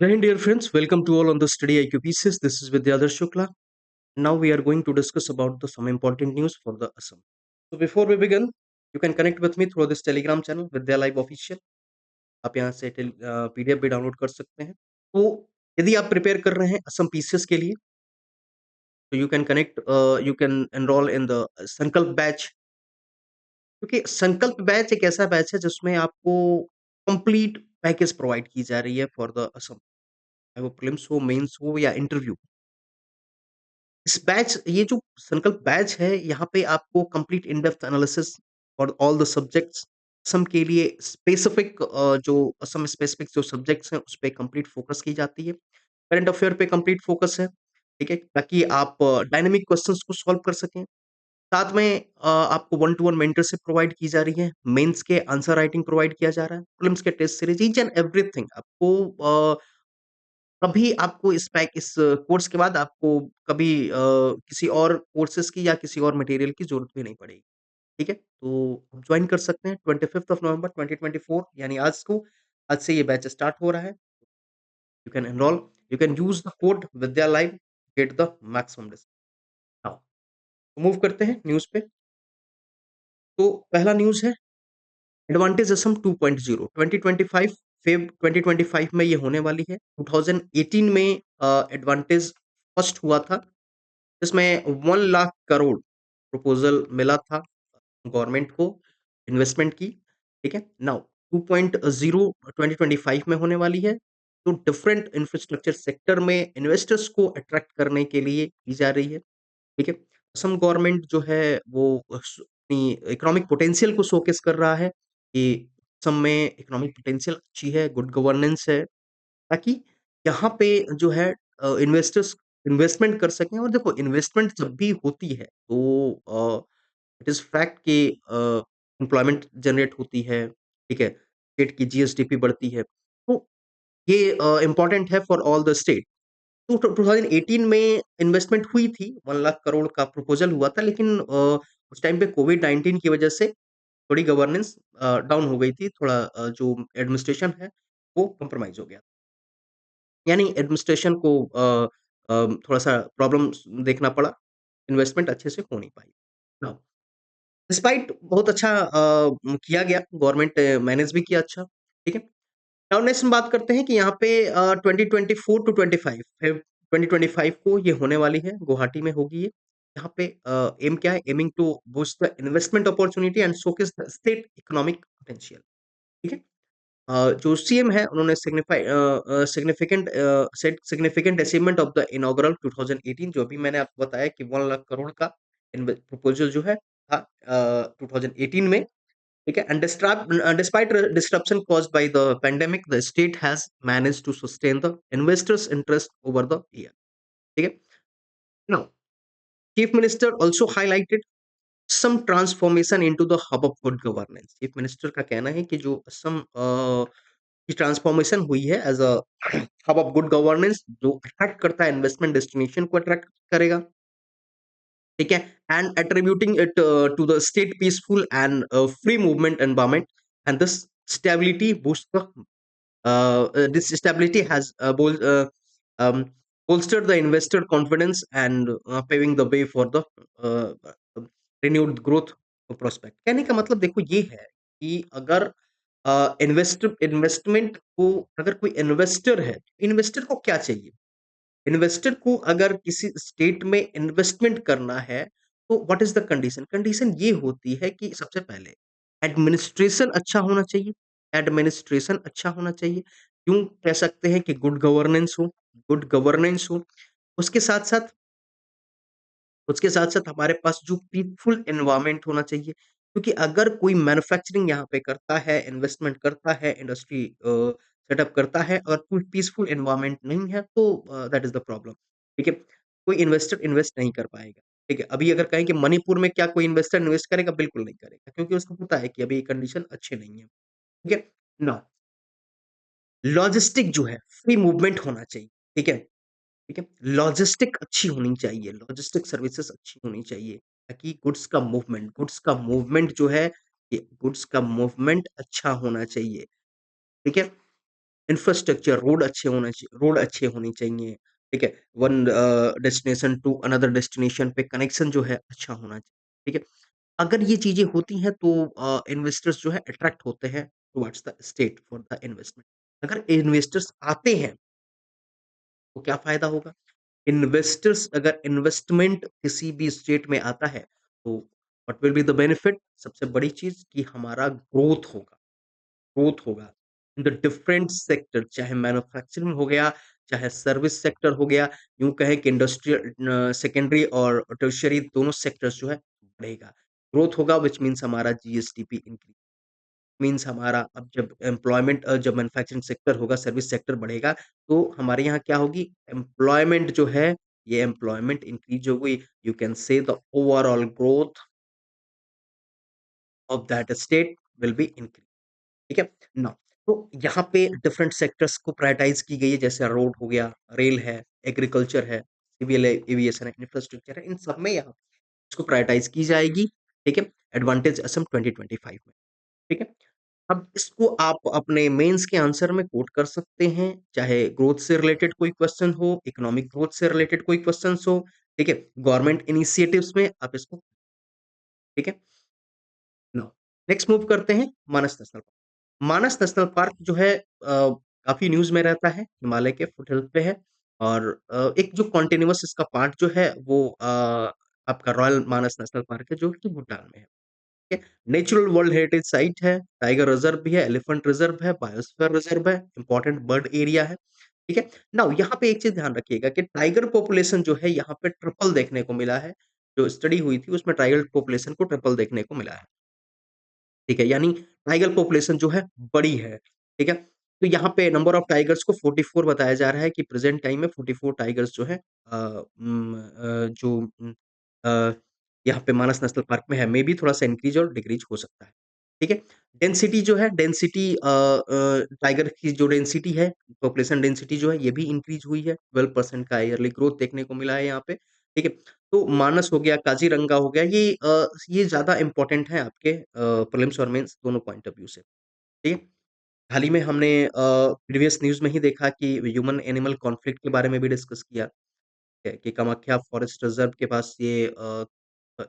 Hey dear friends, welcome to all on the Study IQ pieces. This is Vidyadhar Shukla. Now we are going to discuss about some important news for the Assam. So before we begin, you can connect with me through this Telegram channel Vidya Live Official. आप यहाँ से PDF भी download कर सकते हैं. तो यदि आप प्रिपेयर कर रहे हैं असम पीसीएस के लिए, तो you can connect, you can enrol in the संकल्प बैच. क्योंकि संकल्प बैच एक ऐसा बैच है जिसमें आपको कंप्लीट पैकेज प्रोवाइड की जा रही है फॉर द असम, चाहे वो प्रीलिम्स हो, मेंस हो या इंटरव्यू. इस बैच ये जो संकल्प बैच है, यहाँ पे आपको complete in depth analysis for all the subjects, Assam के लिए स्पेसिफिक, जो असम स्पेसिफिक जो सब्जेक्ट्स हैं, उस पे कंप्लीट फोकस की जाती है. करंट अफेयर पे कंप्लीट फोकस है, ठीक है? ताकि आप डायनामिक क्वेश्चंस को सॉल्व कर सकें. साथ में आपको one to one mentorship provide की जा रही है, मेंस के आंसर राइटिंग प्रोवाइड किया जा रहा है, प्रीलिम्स के test series, each and everything आपको कभी आपको इस कोर्स के बाद आपको कभी किसी और कोर्सेज़ की या किसी और मटेरियल की ज़रूरत भी नहीं पड़ेगी, ठीक है? तो आप जॉइन कर सकते हैं 25th ऑफ नवंबर 2024 यानी आज को, आज से ये बैच स्टार्ट हो रहा है. You can enrol, you can use the code Vidya live, get the maximum discount. Now move करते हैं न्यूज़ पे. तो पहला न्यूज़ है एडवांटेज असम 2.0 2025 फेब 2025 में ये होने वाली है. 2018 में एडवांटेज फर्स्ट हुआ था, इसमें 1 लाख करोड़ प्रपोज़ल मिला था गवर्नमेंट को इन्वेस्टमेंट की, ठीक है? नाउ 2.0 2025 में होने वाली है, तो डिफरेंट इंफ्रास्ट्रक्चर सेक्टर में इन्वेस्टर्स को अट्रैक्ट करने के लिए की जा रही है, ठीक है? असम गवर्नमेंट जो है वो अपनी इकोनॉमिक पोटेंशियल को शोकेस कर रहा है कि असम में इकोनॉमिक पोटेंशियल अच्छी है, गुड गवर्नेंस है, ताकि यहाँ पे जो है इन्वेस्टर्स इन्वेस्टमेंट कर सकें. और देखो इन्वेस्टमेंट जब भी होती है तो इट इज़ फैक्ट कि एम्प्लॉयमेंट जनरेट होती है, ठीक है? स्टेट की जीएसडीपी बढ़ती है. तो ये इम्पोर्टेंट है फॉर ऑल द स्टेट. तो 2018 में इन्वेस्टमेंट हुई थी, 1 लाख करोड़ का प्रपोज़ल हुआ था, लेकिन उस टाइम पे कोविड-19 की वजह से थोड़ी गवर्नेंस डाउन हो गई थी, थोड़ा जो एडमिनिस्ट्रेशन है वो कॉम्प्रोमाइज़ हो गया. यानी एडमिनिस्ट्रेशन को थोड़ा-सा प्रॉब्लम्स देखना पड़ा, इन्वेस्टमेंट अच्छे से हो नहीं पाई. नाउ डिस्पाइट बहुत अच्छा किया गया, गवर्नमेंट मैनेज भी किया अच्छा, ठीक है? नाउ नेक्स्ट हम बात करते हैं कि यहाँ पे 2024 टू 25 फेब 2025 को ये होने वाली है, गुवाहाटी में होगी ये. यहाँ पे एम क्या है? Aiming to boost the investment opportunity and showcase the state economic potential, ठीक है? जो सीएम है उन्होंने significant achievement of the inaugural 2018, जो अभी मैंने आपको बताया कि 1 लाख करोड़ का प्रपोजल जो है था 2018 में, ठीक है? And despite disruption caused by the pandemic, the state has managed to sustain the investors interest over the year, ठीक है? Now chief minister also highlighted some transformation into the hub of good governance. Chief minister का कहना है कि जो सम की transformation हुई है as a hub of good governance, जो अट्रैक्ट करता है इन्वेस्टमेंट डेस्टिनेशन को अट्रैक्ट करेगा, ठीक है? And attributing it to the state peaceful and free movement environment, and this stability boost the this stability has um, bolstered the investor confidence and paving the way for the renewed growth prospect. कहने का मतलब देखो ये है कि अगर investment को, अगर कोई इन्वेस्टर है, इन्वेस्टर को क्या चाहिए? इन्वेस्टर को अगर किसी स्टेट में इन्वेस्टमेंट करना है, तो what is the condition? Condition ये होती है कि सबसे पहले एडमिनिस्ट्रेशन अच्छा होना चाहिए, एडमिनिस्ट्रेशन अच्छा होना चाहिए. क्यों कह सकते हैं कि गुड गवर्नेंस हो. उसके साथ-साथ हमारे पास जो पीसफुल एनवायरनमेंट होना चाहिए. क्योंकि अगर कोई मैन्युफैक्चरिंग यहाँ पे करता है, इन्वेस्टमेंट करता है, इंडस्ट्री सेटअप करता है और कोई पीसफुल एनवायरनमेंट नहीं है, तो दैट इज़ द प्रॉब्लम, ठीक है? कोई इन्वेस्टर इन्वेस्ट नहीं कर पाएगा, ठीक है? अभी अगर कहें कि मणिपुर में क्या कोई इन्वेस्टर इन्वेस्ट करेगा? बिल्कुल नहीं करेगा, क्योंकि उसको पता है कि अभी कंडीशन अच्छी नहीं है, ठीक है? नाउ लॉजिस्टिक जो है, फ्री मूवमेंट होना चाहिए, ठीक है? ठीक है? लॉजिस्टिक अच्छी होनी चाहिए, लॉजिस्टिक सर्विसेज़ अच्छी होनी चाहिए, ताकि गुड्स का मूवमेंट जो है, ये गुड्स का मूवमेंट अच्छा होना चाहिए, ठीक है? इंफ्रास्ट्रक्चर, रोड अच्छे होने चाहिए, ठीक है? One destination to another destination पे कनेक्शन जो है अच्छा होना चाहिए, ठीक है? अगर ये चीज़ें होती हैं तो इन्वेस्टर्स जो है अट्रैक्ट होते हैं towards the state for the investment. अगर इन्वेस्टर्स आते हैं, तो क्या फ़ायदा होगा? इन्वेस्टर्स अगर इन्वेस्टमेंट किसी भी स्टेट में आता है, तो what will be the benefit? सबसे बड़ी चीज़ कि हमारा ग्रोथ होगा इन द डिफरेंट सेक्टर, चाहे मैन्युफैक्चरिंग हो गया, चाहे सर्विस सेक्टर हो गया, यूँ कहें कि इंडस्ट्रियल सेकेंडरी और टर्शियरी दोनों सेक्टर्स जो है बढ़ेगा। ग्रोथ होगा व्हिच मीन्स हमारा जीएसडीपी इंक्रीज़ मीन्स हमारा अब जब मैन्युफैक्चरिंग सेक्टर होगा, सर्विस सेक्टर बढ़ेगा, तो हमारे यहाँ क्या होगी? एम्प्लॉयमेंट जो है, ये एम्प्लॉयमेंट इंक्रीज़ होगी। You can say the overall growth of that state will be increase. ठीक है? नाउ तो यहाँ पे डिफरेंट सेक्टर्स को प्रायोरिटाइज़ की गई है, जैसे रोड हो गया, रेल है, एग्रीकल्चर है, सिविल एविएशन है, इंफ्रास्ट्रक्चर है, इन सब में यहाँ इसको प्रायोरिटाइज़ की जाएगी, ठीक है? एडवांटेज असम 2025 में, ठीक है? अब इसको आप अपने मेंस के आंसर में कोट कर सकते हैं, चाहे ग्रोथ से रिलेटेड कोई क्वेश्चन हो, इकोनॉमिक ग्रोथ से रिलेटेड कोई क्वेश्चन्स हो, ठीक है? गवर्नमेंट इनिशिएटिव्स में आप इसको ठीक है? नाउ नेक्स्ट मूव करते हैं मानस नेशनल पार्क। मानस नेशनल पार्क जो है काफ़ी न्यूज़ में रहता है, हिमालय के फुटहिल्स पे है और एक जो कॉन्टिन्यूअस इसका पार्ट जो है वो आपका रॉयल मानस नेशनल पार्क है जो कि भूटान में है। ठीक है? नेचुरल वर्ल्ड हेरिटेज साइट है, टाइगर रिज़र्व भी है, एलिफेंट रिज़र्व है, बायोस्फीयर रिज़र्व है, इम्पोर्टेंट बर्ड एरिया है, ठीक है? नाउ यहाँ पे एक चीज़ ध्यान रखिएगा कि टाइगर पॉपुलेशन जो है यहाँ पे ट्रिपल देखने को मिला है। जो स्टडी हुई थी उसमें टाइगर पॉपुलेशन को ट्रिपल देखने को मिला है। ठीक है? यानी टाइगर पॉपुलेशन जो है बड़ी है, ठीक है? तो यहाँ पे नंबर ऑफ टाइगर्स को 44 बताया जा रहा है कि प्रेज़ेंट टाइम में 44 टाइगर्स जो है अ, यहाँ पे मानस नेशनल पार्क में है। मेबी थोड़ा-सा इंक्रीज़ और डिक्रीज़ हो सकता है, ठीक है? डेंसिटी जो है टाइगर की जो डेंसिटी है, पॉपुलेशन डेंसिटी जो है ये भी इंक्रीज़ हुई है, 12% का ईयरली ग्रोथ देखने को मिला है यहाँ पे, ठीक है? तो मानस हो गया, काज़ीरंगा हो गया, ये ज़्यादा इम्पोर्टेंट है आपके प्रीलिम्स और मेंस दोनों पॉइंट ऑफ व्यू से, ठीक है? हाल ही में हमने प्रीवियस न्यूज़ में ही देखा कि ह्यूमन एनिमल कॉन्फ्लिक्ट के बारे में भी डिस्कस किया है कि कामाख्या फॉरेस्ट रिज़र्व के पास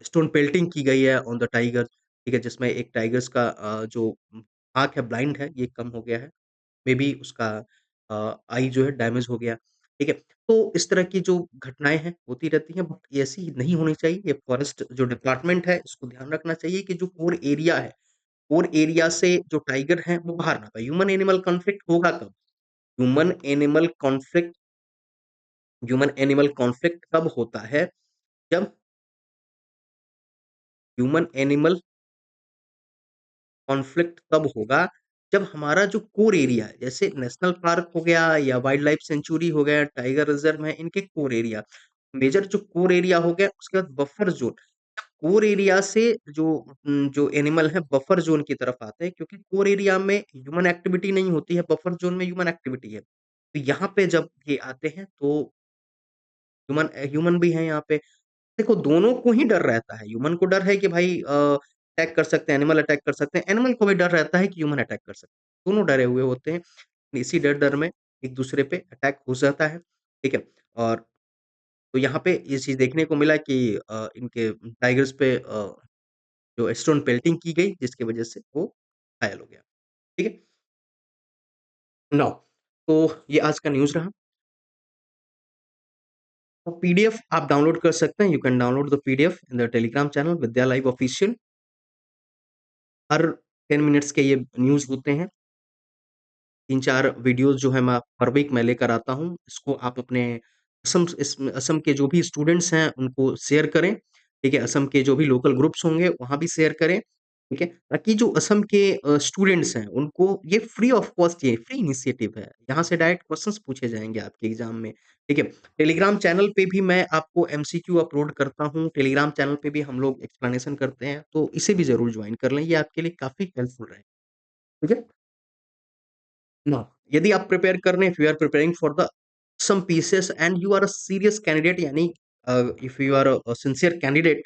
स्टोन पेल्टिंग की गई है ऑन द टाइगर, ठीक है? जिसमें एक टाइगर्स का जो आँख है, ब्लाइंड है, ये कम हो गया है। मेबी उसका आई जो है डैमेज हो गया, ठीक है? तो इस तरह की जो घटनाएँ हैं, होती रहती हैं बट ऐसी नहीं होनी चाहिए। ये फॉरेस्ट जो डिपार्टमेंट है, इसको ध्यान रखना चाहिए कि जो कोर एरिया है, कोर एरिया से जो टाइगर हैं, वो बाहर ना आए। Human animal conflict human animal conflict कब होता है? जब ह्यूमन एनिमल कॉन्फ्लिक्ट तब होगा जब हमारा जो कोर एरिया है, जैसे नेशनल पार्क हो गया या वाइल्ड लाइफ सेंचुरी हो गया, टाइगर रिज़र्व है, इनके कोर एरिया, मेजर जो कोर एरिया हो गया, उसके बाद बफर ज़ोन। कोर एरिया से जो एनिमल है बफर ज़ोन की तरफ आते हैं क्योंकि कोर एरिया में ह्यूमन एक्टिविटी नहीं होती है, बफर ज़ोन में ह्यूमन एक्टिविटी है। तो यहाँ पे जब ये आते हैं तो ह्यूमन भी हैं यहाँ पे। देखो दोनों को ही डर रहता है, ह्यूमन को डर है कि भाई अटैक कर सकते हैं, एनिमल अटैक कर सकते हैं, एनिमल को भी डर रहता है कि ह्यूमन अटैक कर सकते हैं। दोनों डरे हुए होते हैं, इसी डर-डर में एक-दूसरे पे अटैक हो जाता है, ठीक है? और तो यहाँ पे ये चीज़ देखने को मिला कि इनके टाइगर्स पे जो स्टोन पेल्टिंग की गई जिसकी वजह से वो घायल हो गया, ठीक है? नाउ तो ये आज का न्यूज़ रहा। तो पीडीएफ आप डाउनलोड कर सकते हैं, you can download the PDF in the Telegram channel Vidya live official. Her 10 minutes के ये न्यूज़ होते हैं। 3-4 वीडियोज़ जो है मैं हर वीक मैं लेकर आता हूँ। इसको आप अपने असम के जो भी स्टूडेंट्स हैं उनको शेयर करें, ठीक है? असम के जो भी लोकल ग्रुप्स होंगे वहाँ भी शेयर करें, ठीक है? ताकि जो असम के स्टूडेंट्स हैं उनको ये फ्री ऑफ कॉस्ट ये फ्री इनिशिएटिव है। यहाँ से डायरेक्ट क्वेश्चन्स पूछे जाएँगे आपके एग्ज़ाम में, ठीक है? टेलीग्राम चैनल पे भी मैं आपको एमसीक्यू अपलोड करता हूँ। टेलीग्राम चैनल पे भी हम लोग एक्सप्लेनेशन करते हैं, तो इसे भी ज़रूर जॉइन कर लें। ये आपके लिए काफ़ी हेल्पफुल रहेगा, ठीक है? Now, यदि आप प्रिपेयर कर रहे हैं, if you are preparing for the some pieces and you are a serious candidate यानी if you are a sincere candidate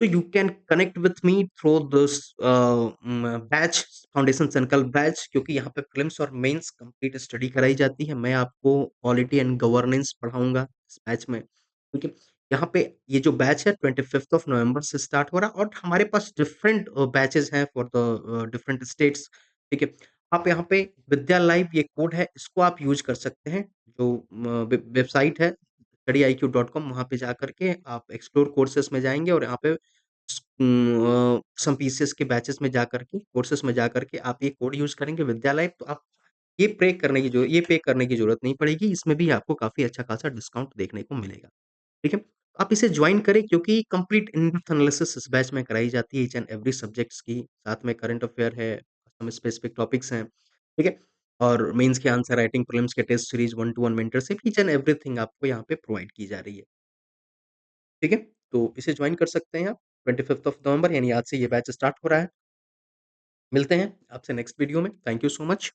So you can connect with me through this batch foundation circle batch, क्योंकि यहाँ पे prelims और mains complete study कराई जाती है। मैं आपको पॉलिटी एंड गवर्नेंस पढ़ाऊँगा इस बैच में, ठीक है? यहाँ पे ये जो बैच है 25th ऑफ नवंबर से स्टार्ट हो रहा है और हमारे पास डिफरेंट बैचेज़ हैं फॉर द डिफरेंट स्टेट्स, ठीक है? आप यहाँ पे विद्या लाइव ये कोड है, इसको आप यूज़ कर सकते हैं। जो वेबसाइट है studyIQ.com, वहाँ पे जाकर के आप एक्सप्लोर कोर्सेज़ में जाएँगे और यहाँ पे सम पीसेस के बैचेस में जाकर के, कोर्सेस में जाकर के आप ये कोड यूज़ करेंगे विद्यालय, तो आप ये पे करने की ज़रूरत नहीं पड़ेगी। इसमें भी आपको काफ़ी अच्छा खासा डिस्काउंट देखने को मिलेगा, ठीक है? आप इसे जॉइन करें, क्योंकि कंप्लीट इन डेप्थ एनालिसिस इस बैच में कराई जाती है ईच एंड एवरी सब्जेक्ट्स की, साथ में करंट अफेयर है, सम स्पेसिफिक टॉपिक्स हैं, ठीक है? और मेंस के आंसर राइटिंग, प्रीलिम्स के test series, one to one mentorship, each and everything आपको यहाँ पे प्रोवाइड की जा रही है। ठीक है? तो इसे जॉइन कर सकते हैं आप 25th ऑफ नवंबर, यानी आज से ये बैच स्टार्ट हो रहा है। मिलते हैं आपसे नेक्स्ट वीडियो में। Thank you so much.